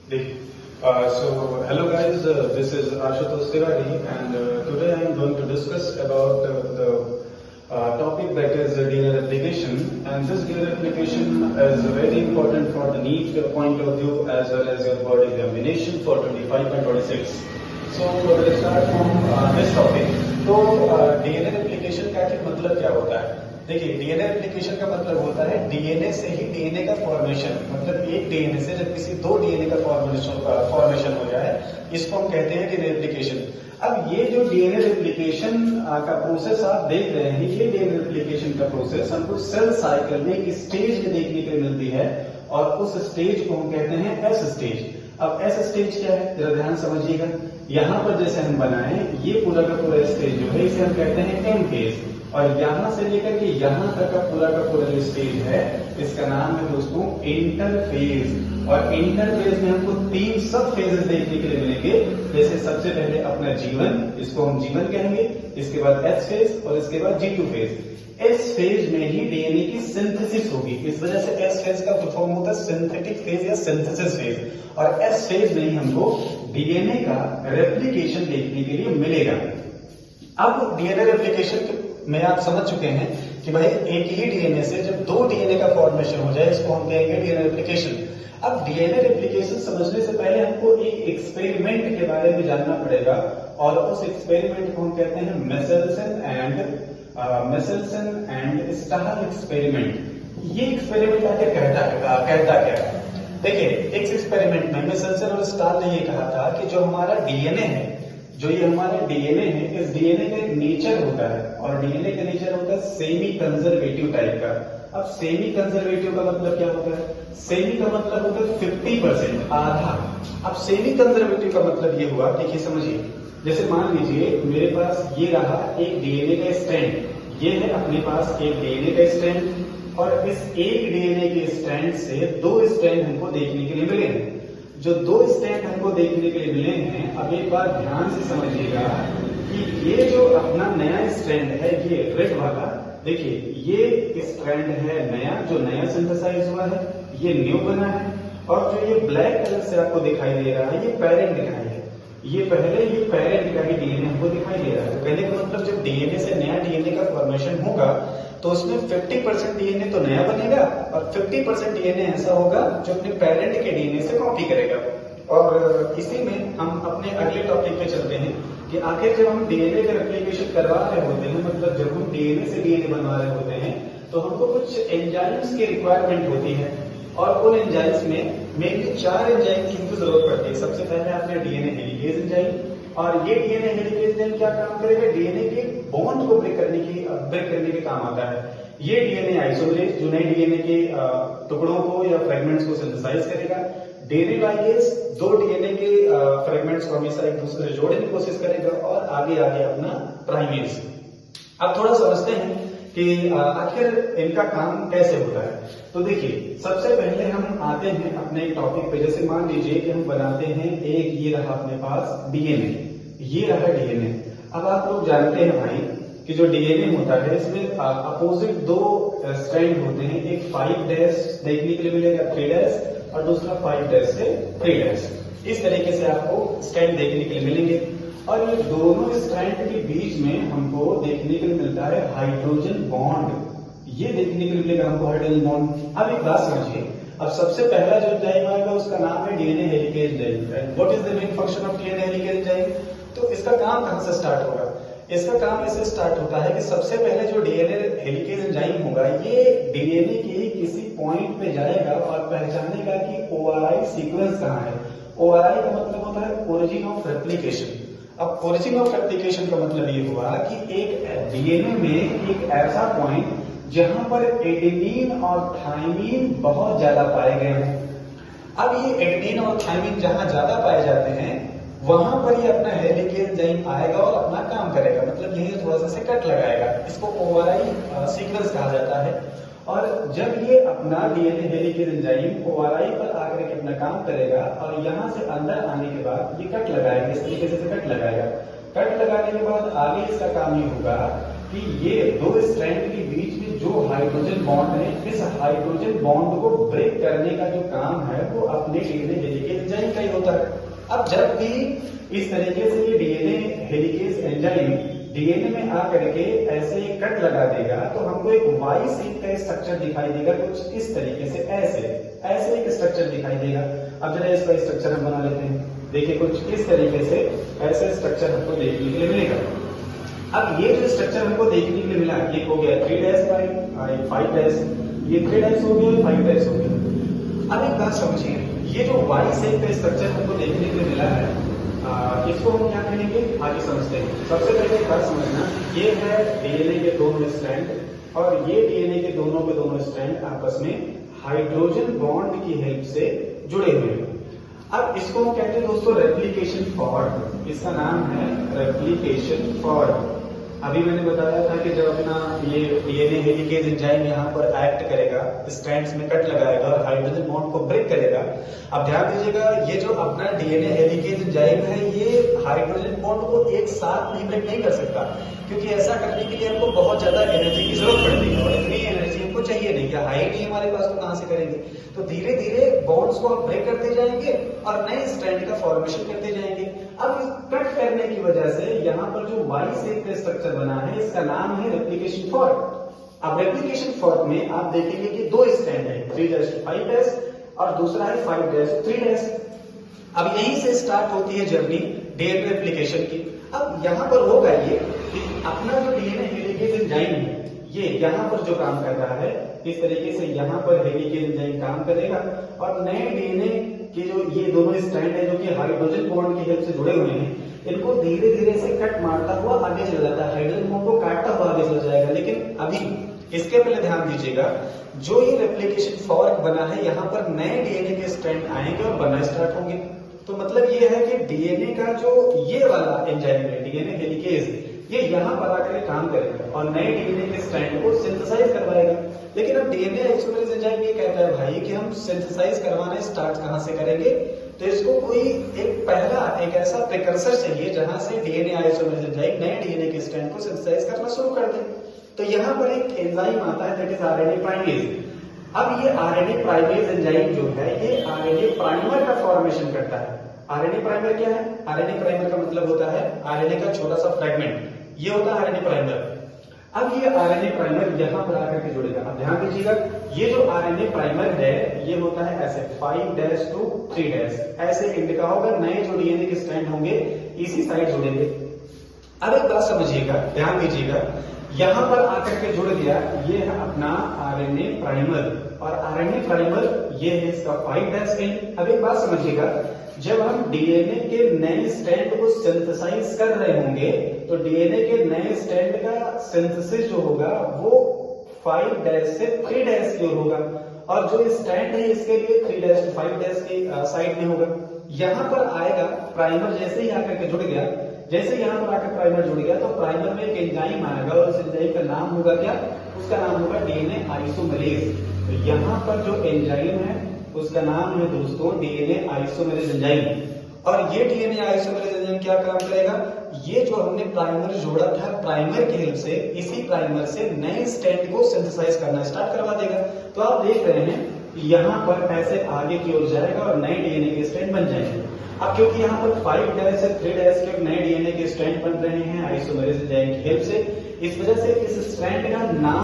So hello guys, this is Ashutosh Tiwari, and today I am going to discuss about the topic that is DNA replication. And this DNA replication is very important for the NEET point of view as well as your board examination for 25 and 26. So let's start from this topic. तो DNA replication का मतलब क्या होता है? देखिए, DNA replication का मतलब होता है डीएनए से ही डीएनए का फॉर्मेशन, मतलब एक डीएनए से जब किसी दो डीएनए का फॉर्मेशन हो जाए, इसको हम कहते हैं डीएनए रेप्लिकेशन। अब ये जो डीएनए रेप्लिकेशन का प्रोसेस आप देख रहे हैं, ये डीएनए रेप्लिकेशन का प्रोसेस हमको सेल साइकिल में एक स्टेज में देखने को मिलती है और उस स्टेज को हम कहते हैं एस स्टेज। अब एस स्टेज क्या है, जरा ध्यान समझिएगा। यहाँ पर जैसे हम बनाए, ये पूरा का पूरा स्टेज जो है इसे हम कहते हैं एम फेज, और यहां से लेकर के यहां तक का पूरा जो स्टेज है इसका नाम है दोस्तों इंटरफेज। और इंटरफेज में हमको तीन सब फेजेस देखने के लिए मिलेंगे। जैसे सबसे पहले अपना जीवन, इसको हम जीवन कहेंगे, इसके बाद एस फेज और इसके बाद G2 फेज। एस फेज में ही डीएनए की सिंथेसिस होगी, इस वजह से एस फेज का फुल फॉर्म होता है सिंथेटिक फेज या सिंथेसिस फेज। और एस फेज में ही हमको डीएनए का रेप्लिकेशन देखने के लिए मिलेगा। अब डीएनए रेप्लिकेशन में आप समझ चुके हैं कि भाई एक ही डीएनए से जब दो डीएनए का फॉर्मेशन हो जाए इसको हम कहेंगे डीएनए रेप्लिकेशन। अब डीएनए रेप्लिकेशन समझने से पहले हमको एक एक्सपेरिमेंट के बारे में जानना पड़ेगा, और उस एक्सपेरिमेंट को हम कहते हैं मेसेल्सन एंड स्टार एक्सपेरिमेंट। ये एक्सपेरिमेंट आगे कहता क्या है? देखिए, इस एक्सपेरिमेंट में मेसेल्सन और स्टार ने ये कहा था कि जो हमारा डीएनए है, जो ये हमारा डीएनए है, इस डीएनए का एक नेचर होता है, और डीएनए का नेचर होता है सेमी कंजर्वेटिव टाइप का। अब सेमी कंजर्वेटिव का मतलब क्या होता है? सेमी का मतलब होता है 50%, आधा। अब सेमी कंजर्वेटिव का मतलब ये हुआ, देखिए समझिए, जैसे मान लीजिए मेरे पास ये रहा एक डीएनए का स्ट्रैंड, ये है अपने पास एक डीएनए का स्ट्रैंड, और इस एक डीएनए के स्ट्रैंड से दो स्ट्रैंड हमको देखने के लिए मिले हैं। जो दो स्ट्रैंड हमको देखने के लिए मिले हैं, अब एक बार ध्यान से समझिएगा कि ये जो अपना नया स्ट्रैंड है, ये रेड वाला, देखिए ये स्ट्रैंड है नया, जो नया सिंथेसाइज हुआ है, ये न्यू बना है। और जो ये ब्लैक कलर से आपको दिखाई दे रहा है, ये पेरेंट दिखाई है। ये पेरेंट का ही डीएनए हमको दिखाई दे रहा है। तो कहने का मतलब जब डीएनए से नया डीएनए का फॉर्मेशन होगा तो उसमें 50% डीएनए तो नया बनेगा और 50% डीएनए ऐसा होगा जो अपने पेरेंट के डीएनए से कॉपी करेगा। और इसी में हम अपने अगले टॉपिक पे चलते हैं कि आखिर जब हम डीएनए का रेप्लिकेशन करवा रहे होते हैं, मतलब जब हम डीएनए से डीएनए बनवा रहे होते हैं, तो हमको कुछ एंजाइम्स की रिक्वायरमेंट होती है, और उन एंजाइम्स में मेनली 4 एंजाइम की हमको जरूरत पड़ती है। सबसे पहले आपने डीएनए हेलिकेज एंजाइम, और ये डीएनए हेलिकेज एंजाइम क्या काम करेगा? डीएनए के बॉन्ड को ब्रेक करने के काम आता है। ये डीएनए आइसोमरेज जो नए डीएनए के टुकड़ों को या फ्रेगमेंट्स को सिंथेसाइज करेगा। डीएनए लाइगेज दो डीएनए के फ्रेगमेंट्स को हमेशा एक दूसरे से जोड़ने की कोशिश करेगा और आगे अपना प्राइमेज। अब थोड़ा समझते हैं कि आखिर इनका काम कैसे होता है। तो देखिए, सबसे पहले हम आते हैं अपने एक टॉपिक पे। जैसे मान लीजिए कि हम बनाते हैं एक, ये रहा अपने पास डीएनए, ये रहा डीएनए। अब आप लोग जानते हैं भाई कि जो डीएनए होता है इसमें अपोजिट दो स्ट्रैंड होते हैं, एक 5' देखने के लिए मिलेगा 3' और दूसरा 5' से 3'। इस तरीके से आपको स्ट्रैंड देखने के लिए मिलेंगे, और ये दोनों स्ट्रैंड के बीच में हमको देखने के लिए मिलता है हाइड्रोजन बॉन्ड। ये देखने के लिए मिलेगा हमको हाइड्रोजन बॉन्ड। अब एक बात समझिए, अब सबसे पहला जो एंजाइम आएगा उसका नाम है DNA helicase enzyme. What is the main function of DNA helicase enzyme? तो इसका काम कहां से स्टार्ट होगा? इसका काम ऐसे स्टार्ट होता है कि सबसे पहले जो डीएनए हेलिकेज एंजाइम होगा, ये डीएनए के किसी पॉइंट पे जाएगा और पहचानेगा कि ओआरआई सीक्वेंस कहां है। ओआरआई का मतलब होता है ओरिजिन ऑफ रेप्लिकेशन। अब ओरिजिन ऑफ रेप्लिकेशन का मतलब ये हुआ कि एक डीएनए में एक ऐसा पॉइंट जहां पर एडेनिन और थाइमिन बहुत ज्यादा पाए गए हैं। अब ये एडेनिन और थाइमिन जहां ज्यादा पाए जाते हैं, वहां पर ये अपना हेलिकेज एंजाइम आएगा और अपना काम करेगा, मतलब यही थोड़ा सा से कट लगाएगा। इसको ओआरआई सीक्वेंस कहा जाता है। और जब ये अपना डीएनए हेलिकेज एंजाइम ओआरआई पर आकर के अपना काम करेगा और यहां से अंदर आने के बाद ये कट लगाएगा, इस तरीके से कट लगाएगा। कट लगाने के बाद आगे इसका काम ये होगा कि ये दो स्ट्रैंड के बीच में जो हाइड्रोजन बॉन्ड है, इस हाइड्रोजन बॉन्ड को ब्रेक करने का जो काम है वो अपने डीएनए हेलिकेज एंजाइम का ही होता है। अब जब भी इस तरीके से ये डीएनए हेलिकेज एंजाइम डीएनए में आकर के ऐसे कट लगा देगा तो हमको एक वाई शेप का स्ट्रक्चर दिखाई देगा, कुछ इस तरीके से ऐसे एक स्ट्रक्चर दिखाई देगा। अब जरा इसका स्ट्रक्चर हम बना लेते हैं। देखिए कुछ इस तरीके से ऐसे स्ट्रक्चर हमको देखने के लिए मिलेगा। अब ये जो स्ट्रक्चर हमको देखने के लिए मिला, ये हो गया 3' बाई 5', ये 3' हो गया, 5' हो गया। अब एक बात समझिए, ये जो वाई शेप का स्ट्रक्चर हमको देखने के लिए मिला है, इसको हम क्या कहेंगे आगे समझते हैं। सबसे पहले एक बात समझना, ये है डीएनए के दोनों स्ट्रैंड और ये डीएनए के दोनों स्ट्रैंड आपस में हाइड्रोजन बॉन्ड की हेल्प से जुड़े हुए हैं। अब इसको हम कहते हैं दोस्तों रेप्लिकेशन फॉर्क, इसका नाम है रेप्लिकेशन फॉर्क। अभी मैंने बताया था कि जब अपना ये डीएनए हेलिकेज एंजाइम यहाँ पर एक्ट करेगा, स्ट्रैंड्स में कट लगाएगा और हाइड्रोजन बॉन्ड को ब्रेक करेगा। अब ध्यान दीजिएगा, ये जो अपना डीएनए हेलिकेज एंजाइम है ये हाइड्रोजन बॉन्ड को एक साथ नहीं ब्रेक नहीं कर सकता, क्योंकि ऐसा करने के लिए हमको बहुत ज्यादा एनर्जी की जरूरत पड़ती है और इतनी एनर्जी हमको चाहिए नहीं, या हाई नहीं हमारे पास, तो कहां से करेंगे। तो धीरे धीरे बॉन्ड्स को हम ब्रेक करते जाएंगे और नए स्ट्रैंड का फॉर्मेशन करते जाएंगे। अब कट करने की वजह से यहाँ पर जो वाई शेप का स्ट्रक्चर बना है, इसका नाम है रेप्लिकेशन फॉर्क। अब रेप्लिकेशन फॉर्क में आप देखेंगे कि दो स्ट्रैंड है, 3' to 5' और दूसरा है 5' to 3'। अब यहीं से स्टार्ट होती है जर्नी डीएनए रेप्लिकेशन की। अब यहाँ पर होगा ये कि अपना जो डीएनए हेलिकेज एंजाइम है, ये यहाँ पर जो काम कर रहा है, इस तरीके से यहाँ पर हेलिकेज एंजाइम काम करेगा और नए डीएनए के जो ये दोनों स्ट्रैंड है जो कि हाइड्रोजन बॉन्ड की हेल्प से जुड़े हुए हैं, इनको धीरे धीरे से कट मारता हुआ आगे चला जाता है, हाइड्रोजन बॉन्ड को काटता हुआ आगे चला जाएगा। लेकिन अभी इसके पहले ध्यान दीजिएगा, जो ये रेप्लिकेशन फॉर्क बना है, यहाँ पर नए डीएनए के स्ट्रैंड आएंगे और बनना स्टार्ट होंगे। तो मतलब ये है कि डीएनए का जो ये वाला एंजाइम है, डीएनए हेलिकेज, ये यहाँ पर आकर काम करेगा और नए डीएनए के स्ट्रैंड को सिंथेसाइज करवाएगा। लेकिन अब डीएनए आइसोमेरेज एंजाइम ये कहता है भाई कि हम सिंथेसाइज करवाना स्टार्ट कहां से करेंगे, तो इसको कोई एक ऐसा प्रिकर्सर चाहिए जहां से डीएनए आइसोमेरेज एंजाइम नए डीएनए के स्ट्रैंड को सिंथेसाइज करना शुरू कर दे। तो यहाँ पर एक एंजाइम आता है दैट इज आरएनए प्राइमेज। अब ये आरएनए प्राइमेज एंजाइम जो है, ये आरएनए प्राइमर का फॉर्मेशन करता है। आरएनए प्राइमर क्या है? आरएनए प्राइमर का मतलब होता है आरएनए का छोटा सा फ्रेगमेंट, ये होता है आरएनए प्राइमर। अब ये आरएनए प्राइमर यहाँ पर आकर के जुड़ेगा। अब ध्यान दीजिएगा, ये जो आरएनए प्राइमर है ये होता है ऐसे 5' to 3', ऐसे इंडिका होगा। नए जो डीएनए के स्ट्रैंड होंगे इसी साइड जुड़ेंगे। अब एक बात समझिएगा, ध्यान दीजिएगा, यहाँ पर आकर के जुड़ गया, ये है अपना आरएनए प्राइमर और आरएनए प्राइमर ये है इसका 5' एंड। अब एक बात समझिएगा, जब हम डीएनए के नए स्ट्रैंड को सिंथेसाइज कर रहे होंगे तो डीएनए के नए स्ट्रैंड का सिंथेसिस जो होगा वो 5' से 3' की ओर होगा और जो स्ट्रैंड है इसके लिए 3' to 5' के साइड में होगा। यहाँ पर आएगा प्राइमर, जैसे ही आकर के जुड़ गया, जैसे यहाँ पर आकर प्राइमर जुड़ गया तो प्राइमर में एक एंजाइम आएगा और उस एंजाइम का नाम होगा क्या? उसका नाम होगा डीएनए आइसोमेरेज। तो यहाँ पर जो एंजाइम है उसका नाम है दोस्तों डीएनए आइसोमेरेज एंजाइम। और ये डीएनए आइसोमेरेज एंजाइम क्या काम करेगा? ये जो हमने प्राइमर जोड़ा था, प्राइमर की हेल्प से, इसी प्राइमर से नए स्ट्रैंड को सिंथेसाइज करना स्टार्ट करवा देगा। तो आप देख रहे हैं यहाँ पर ऐसे आगे की ओर जाएगा और नए डीएनए के स्ट्रैंड बन जाएंगे। अब क्योंकि यहाँ पर 5' से 3' के नए डीएनए के स्ट्रैंड बन रहे हैं आइसोमेरेज एंजाइम की हेल्प से, इस वजह से इस स्ट्रैंड का नाम